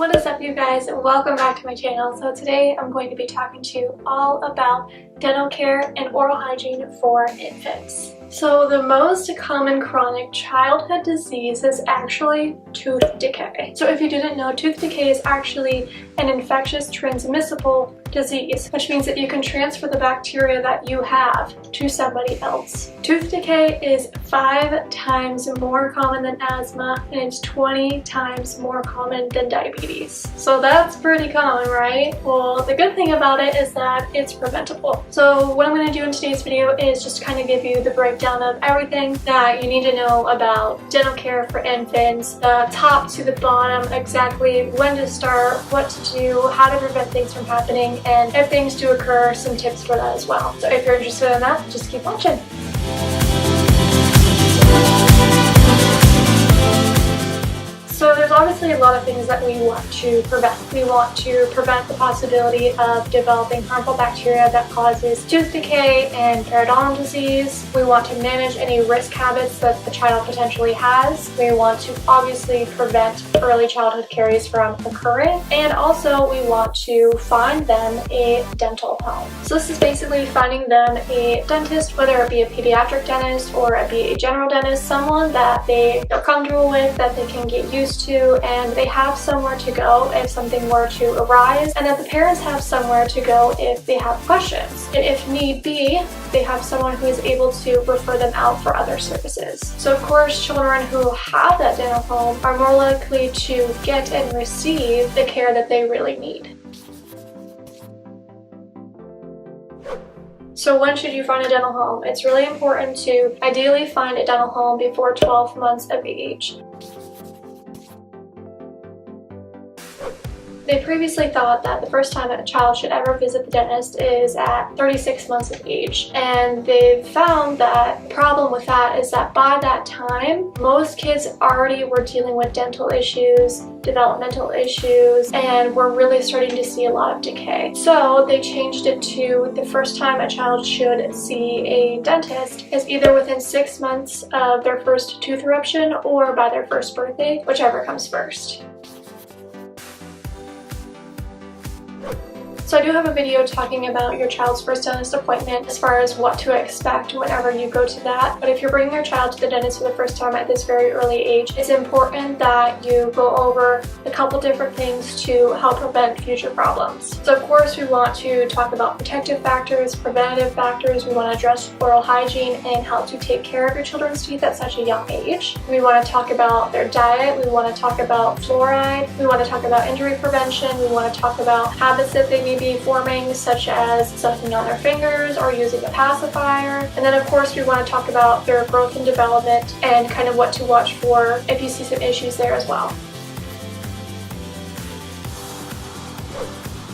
What is up, you guys? Welcome back to my channel. So today I'm going to be talking to you all about dental care and oral hygiene for infants. So the most common chronic childhood disease is actually tooth decay. So if you didn't know, tooth decay is actually an infectious transmissible disease, which means that you can transfer the bacteria that you have to somebody else. Tooth decay is 5 times more common than asthma, and it's 20 times more common than diabetes. So that's pretty common, right? Well, the good thing about it is that it's preventable. So what I'm going to do in today's video is just kind of give you the breakdown of everything that you need to know about dental care for infants, the top to the bottom, exactly when to start, what to do, how to prevent things from happening, and if things do occur, some tips for that as well. So if you're interested in that, just keep watching. So there's obviously a lot of things that we want to prevent. We want to prevent the possibility of developing harmful bacteria that causes tooth decay and periodontal disease. We want to manage any risk habits that the child potentially has. We want to obviously prevent early childhood caries from occurring. And also we want to find them a dental home. So this is basically finding them a dentist, whether it be a pediatric dentist or it be a general dentist, someone that they are comfortable with, that they can get used to, and they have somewhere to go if something were to arise, and that the parents have somewhere to go if they have questions. And if need be, they have someone who is able to refer them out for other services. So of course, children who have that dental home are more likely to get and receive the care that they really need. So when should you find a dental home? It's really important to ideally find a dental home before 12 months of age. They previously thought that the first time a child should ever visit the dentist is at 36 months of age, and they've found that the problem with that is that by that time, most kids already were dealing with dental issues, developmental issues, and we're really starting to see a lot of decay. So they changed it to the first time a child should see a dentist is either within 6 months of their first tooth eruption or by their first birthday, whichever comes first. So I do have a video talking about your child's first dentist appointment as far as what to expect whenever you go to that. But if you're bringing your child to the dentist for the first time at this very early age, it's important that you go over a couple different things to help prevent future problems. So of course we want to talk about protective factors, preventative factors. We want to address oral hygiene and how to take care of your children's teeth at such a young age. We want to talk about their diet. We want to talk about fluoride. We want to talk about injury prevention. We want to talk about habits that they may be forming, such as sucking on their fingers or using a pacifier. And then of course we want to talk about their growth and development and kind of what to watch for if you see some issues there as well.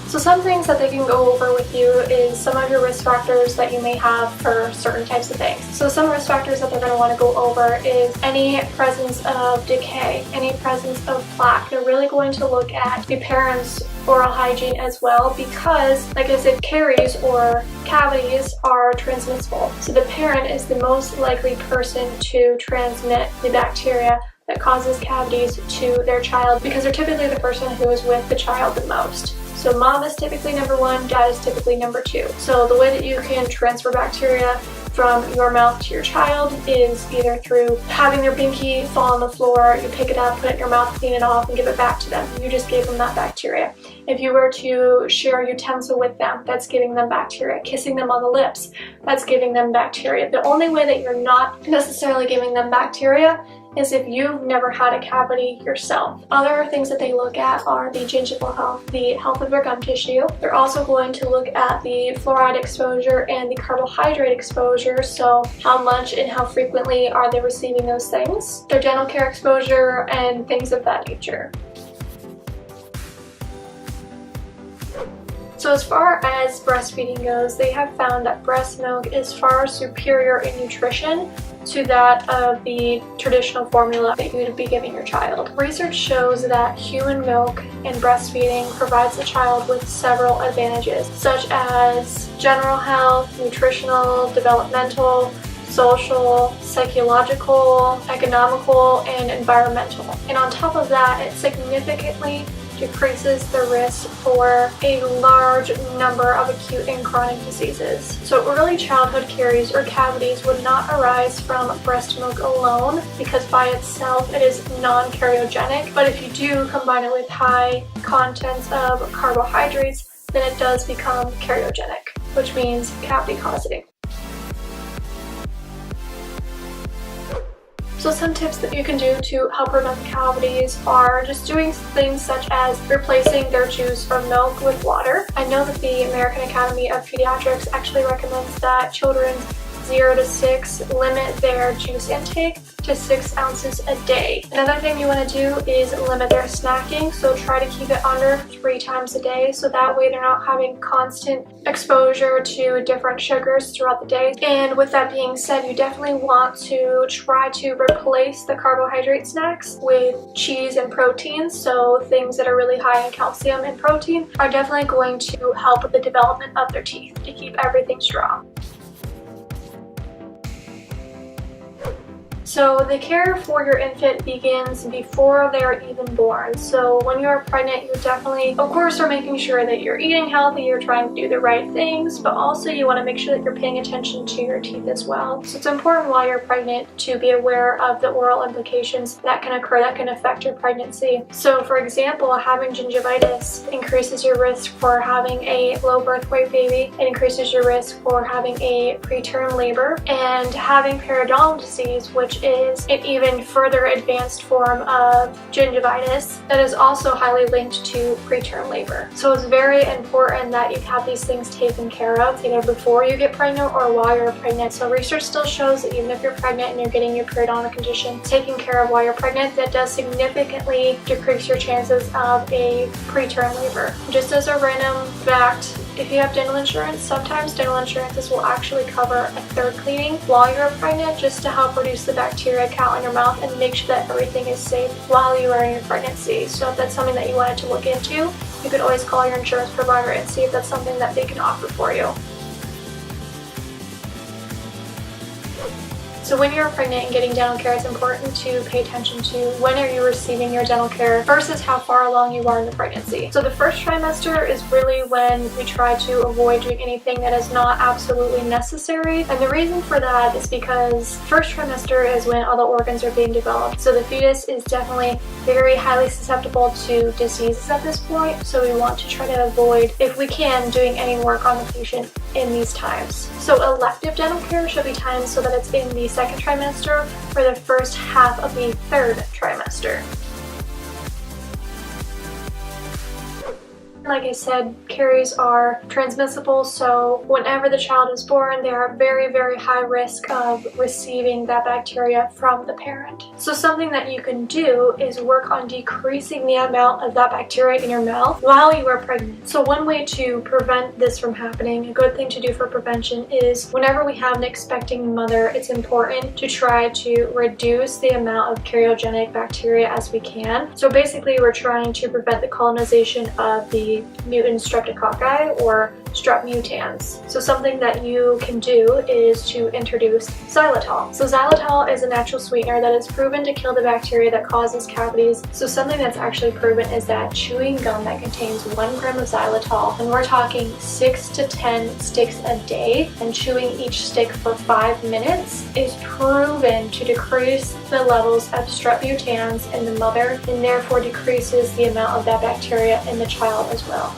So some things that they can go over with you is some of your risk factors that you may have for certain types of things. So some risk factors that they're going to want to go over is any presence of decay, any presence of plaque. They're really going to look at the parents' oral hygiene as well because, like I said, caries or cavities are transmissible. So the parent is the most likely person to transmit the bacteria that causes cavities to their child because they're typically the person who is with the child the most. So mom is typically number 1, dad is typically number 2. So the way that you can transfer bacteria from your mouth to your child is either through having their binky fall on the floor, you pick it up, put it in your mouth, clean it off, and give it back to them. You just gave them that bacteria. If you were to share a utensil with them, that's giving them bacteria. Kissing them on the lips, that's giving them bacteria. The only way that you're not necessarily giving them bacteria is if you've never had a cavity yourself. Other things that they look at are the gingival health, the health of their gum tissue. They're also going to look at the fluoride exposure and the carbohydrate exposure, so how much and how frequently are they receiving those things, their dental care exposure, and things of that nature. So as far as breastfeeding goes, they have found that breast milk is far superior in nutrition to that of the traditional formula that you would be giving your child. Research shows that human milk and breastfeeding provides the child with several advantages, such as general health, nutritional, developmental, social, psychological, economical, and environmental. And on top of that, it significantly decreases the risk for a large number of acute and chronic diseases. So early childhood caries or cavities would not arise from breast milk alone because by itself it is non-cariogenic, but if you do combine it with high contents of carbohydrates, then it does become cariogenic, which means cavity causing. So some tips that you can do to help prevent cavities are just doing things such as replacing their juice or milk with water. I know that the American Academy of Pediatrics actually recommends that children 0 to 6 limit their juice intake to 6 ounces a day. Another thing you want to do is limit their snacking, so try to keep it under 3 times a day, so that way they're not having constant exposure to different sugars throughout the day. And with that being said, you definitely want to try to replace the carbohydrate snacks with cheese and proteins, so things that are really high in calcium and protein are definitely going to help with the development of their teeth to keep everything strong. So the care for your infant begins before they're even born. So when you're pregnant, you definitely, of course, are making sure that you're eating healthy, you're trying to do the right things, but also you want to make sure that you're paying attention to your teeth as well. So it's important while you're pregnant to be aware of the oral implications that can occur that can affect your pregnancy. So for example, having gingivitis increases your risk for having a low birth weight baby. It increases your risk for having a preterm labor, and having periodontal disease, which is an even further advanced form of gingivitis that is also highly linked to preterm labor. So it's very important that you have these things taken care of either before you get pregnant or while you're pregnant. So research still shows that even if you're pregnant and you're getting your periodontal condition taken care of while you're pregnant, that does significantly decrease your chances of a preterm labor. Just as a random fact, if you have dental insurance, sometimes dental insurances will actually cover a third cleaning while you're pregnant just to help reduce the bacteria count in your mouth and make sure that everything is safe while you are in your pregnancy. So if that's something that you wanted to look into, you could always call your insurance provider and see if that's something that they can offer for you. So when you're pregnant and getting dental care, it's important to pay attention to when are you receiving your dental care versus how far along you are in the pregnancy. So the first trimester is really when we try to avoid doing anything that is not absolutely necessary. And the reason for that is because first trimester is when all the organs are being developed. So the fetus is definitely very highly susceptible to diseases at this point. So we want to try to avoid, if we can, doing any work on the patient in these times. So elective dental care should be timed so that it's in the second trimester or the first half of the third trimester. Like I said, caries are transmissible, so whenever the child is born, they are very, very high risk of receiving that bacteria from the parent. So something that you can do is work on decreasing the amount of that bacteria in your mouth while you are pregnant. So one way to prevent this from happening, a good thing to do for prevention, is whenever we have an expecting mother, it's important to try to reduce the amount of cariogenic bacteria as we can. So basically, we're trying to prevent the colonization of the mutant streptococci or strep mutans. So something that you can do is to introduce xylitol. So xylitol is a natural sweetener that is proven to kill the bacteria that causes cavities. So something that's actually proven is that chewing gum that contains 1 gram of xylitol, and we're talking 6 to 10 sticks a day, and chewing each stick for 5 minutes is proven to decrease the levels of strep mutans in the mother and therefore decreases the amount of that bacteria in the child as well.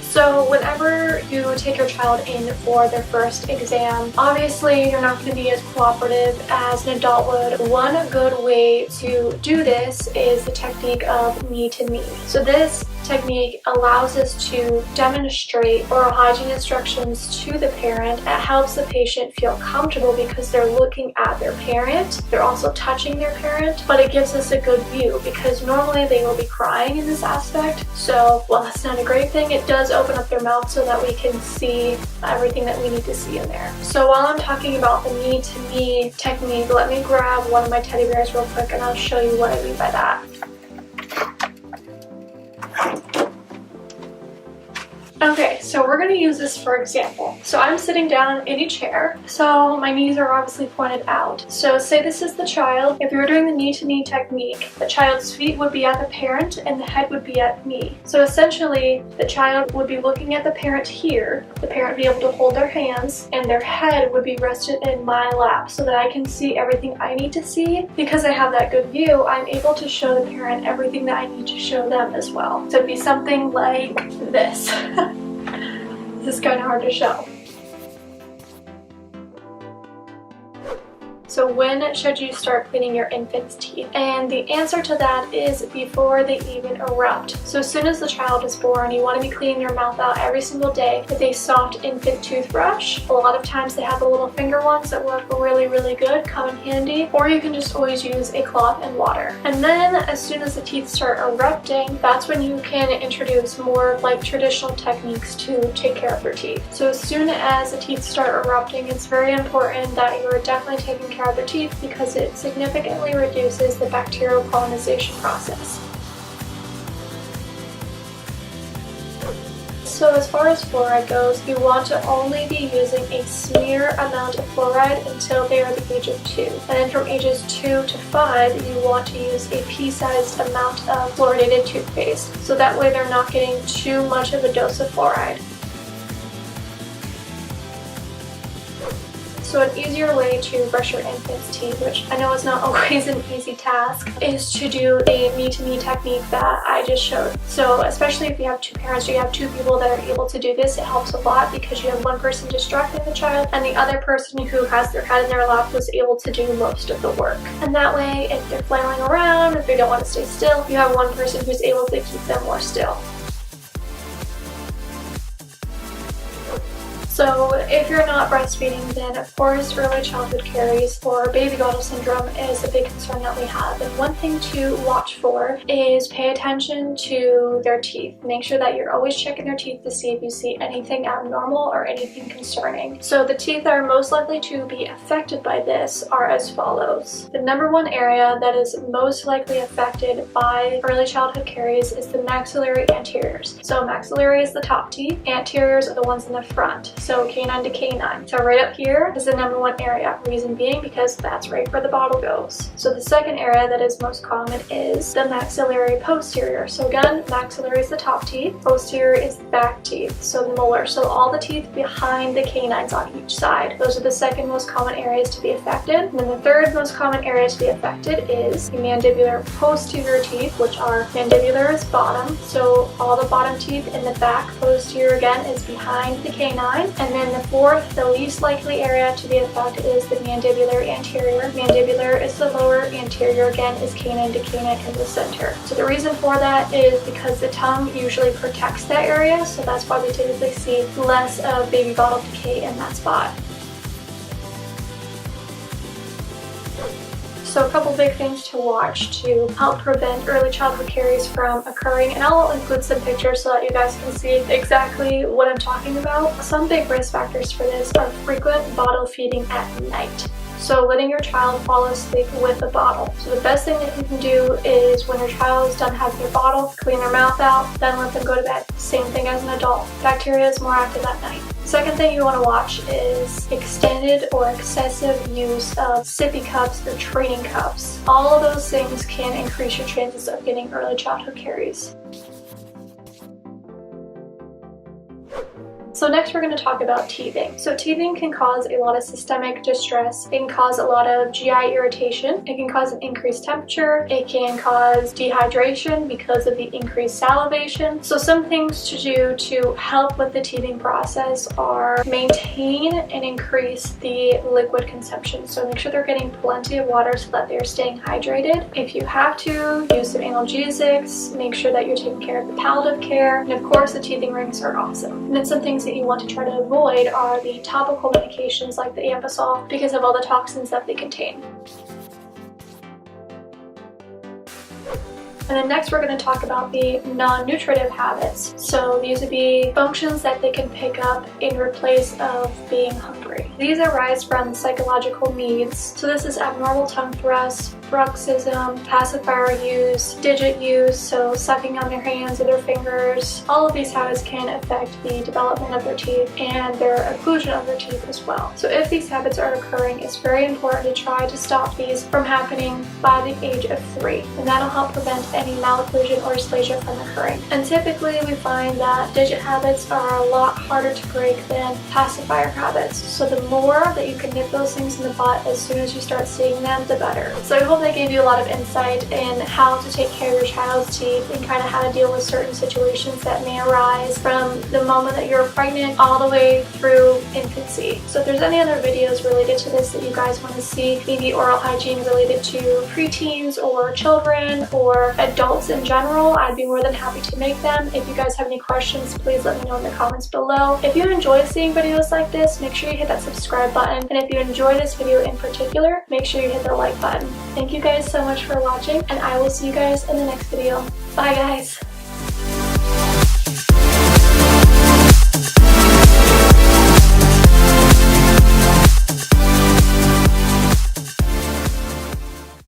So whenever you take your child in for their first exam, obviously you're not going to be as cooperative as an adult would. One good way to do this is the technique of knee-to-knee. So this technique allows us to demonstrate oral hygiene instructions to the parent. It helps the patient feel comfortable because they're looking at their parent. They're also touching their parent, but it gives us a good view because normally they will be crying in this aspect. So while that's not a great thing, it does open up their mouth so that we can see everything that we need to see in there. So while I'm talking about the knee-to-knee technique, let me grab one of my teddy bears real quick and I'll show you what I mean by that. Okay, so we're going to use this for example. So I'm sitting down in a chair, so my knees are obviously pointed out. So say this is the child. If you were doing the knee-to-knee technique, the child's feet would be at the parent and the head would be at me. So essentially, the child would be looking at the parent here, the parent would be able to hold their hands, and their head would be rested in my lap so that I can see everything I need to see. Because I have that good view, I'm able to show the parent everything that I need to show them as well. So it'd be something like this. This is kind of hard to show. So when should you start cleaning your infant's teeth? And the answer to that is before they even erupt. So as soon as the child is born, you want to be cleaning their mouth out every single day with a soft infant toothbrush. A lot of times they have the little finger ones that work really, really good, come in handy, or you can just always use a cloth and water. And then as soon as the teeth start erupting, that's when you can introduce more like traditional techniques to take care of their teeth. So as soon as the teeth start erupting, it's very important that you are definitely taking care of their teeth because it significantly reduces the bacterial colonization process. So as far as fluoride goes, you want to only be using a smear amount of fluoride until they are the age of 2. And then from ages 2 to 5, you want to use a pea-sized amount of fluoridated toothpaste. So that way they're not getting too much of a dose of fluoride. So an easier way to brush your infant's teeth, which I know is not always an easy task, is to do the knee-to-knee technique that I just showed. So especially if you have 2 parents or you have 2 people that are able to do this, it helps a lot because you have one person distracting the child and the other person who has their head in their lap was able to do most of the work. And that way, if they're flailing around, if they don't want to stay still, you have one person who's able to keep them more still. So if you're not breastfeeding, then of course early childhood caries or baby bottle syndrome is a big concern that we have. And one thing to watch for is pay attention to their teeth. Make sure that you're always checking their teeth to see if you see anything abnormal or anything concerning. So the teeth that are most likely to be affected by this are as follows. The number one area that is most likely affected by early childhood caries is the maxillary anteriors. So maxillary is the top teeth, anteriors are the ones in the front. So canine to canine. So right up here is the number one area. Reason being because that's right where the bottle goes. So the second area that is most common is the maxillary posterior. So again, maxillary is the top teeth, posterior is the back teeth, so the molar. So all the teeth behind the canines on each side. Those are the second most common areas to be affected. And then the third most common area to be affected is the mandibular posterior teeth, which are mandibular is bottom. So all the bottom teeth in the back posterior again is behind the canine. And then the fourth, the least likely area to be affected is the mandibular anterior. Mandibular is the lower, anterior again is canine to canine in the center. So the reason for that is because the tongue usually protects that area, so that's why we typically see less of baby bottle decay in that spot. So a couple big things to watch to help prevent early childhood caries from occurring, and I'll include some pictures so that you guys can see exactly what I'm talking about. Some big risk factors for this are frequent bottle feeding at night. So letting your child fall asleep with a bottle. So the best thing that you can do is when your child is done having their bottle, clean their mouth out, then let them go to bed. Same thing as an adult. Bacteria is more active at night. Second thing you want to watch is extended or excessive use of sippy cups or training cups. All of those things can increase your chances of getting early childhood caries. So next we're going to talk about teething. So teething can cause a lot of systemic distress. It can cause a lot of GI irritation. It can cause an increased temperature. It can cause dehydration because of the increased salivation. So some things to do to help with the teething process are maintain and increase the liquid consumption. So make sure they're getting plenty of water so that they're staying hydrated. If you have to, use some analgesics. Make sure that you're taking care of the palliative care. And of course the teething rings are awesome. And then some things that you want to try to avoid are the topical medications like the Anbesol because of all the toxins that they contain. And then next we're going to talk about the non-nutritive habits. So these would be functions that they can pick up in replace of being hungry. These arise from psychological needs. So this is abnormal tongue thrusts, bruxism, pacifier use, digit use, so sucking on their hands or their fingers. All of these habits can affect the development of their teeth and their occlusion of their teeth as well. So if these habits are occurring, it's very important to try to stop these from happening by the age of 3, and that'll help prevent any malocclusion or dysplasia from occurring. And typically we find that digit habits are a lot harder to break than pacifier habits. So the more that you can nip those things in the butt as soon as you start seeing them, the better. So I hope that gave you a lot of insight in how to take care of your child's teeth and kind of how to deal with certain situations that may arise from the moment that you're pregnant all the way through infancy. So if there's any other videos related to this that you guys want to see, maybe oral hygiene related to preteens or children or adults in general, I'd be more than happy to make them. If you guys have any questions, please let me know in the comments below. If you enjoy seeing videos like this, make sure you hit that subscribe button, and if you enjoy this video in particular, make sure you hit the like button. Thank you guys so much for watching, and I will see you guys in the next video. Bye guys!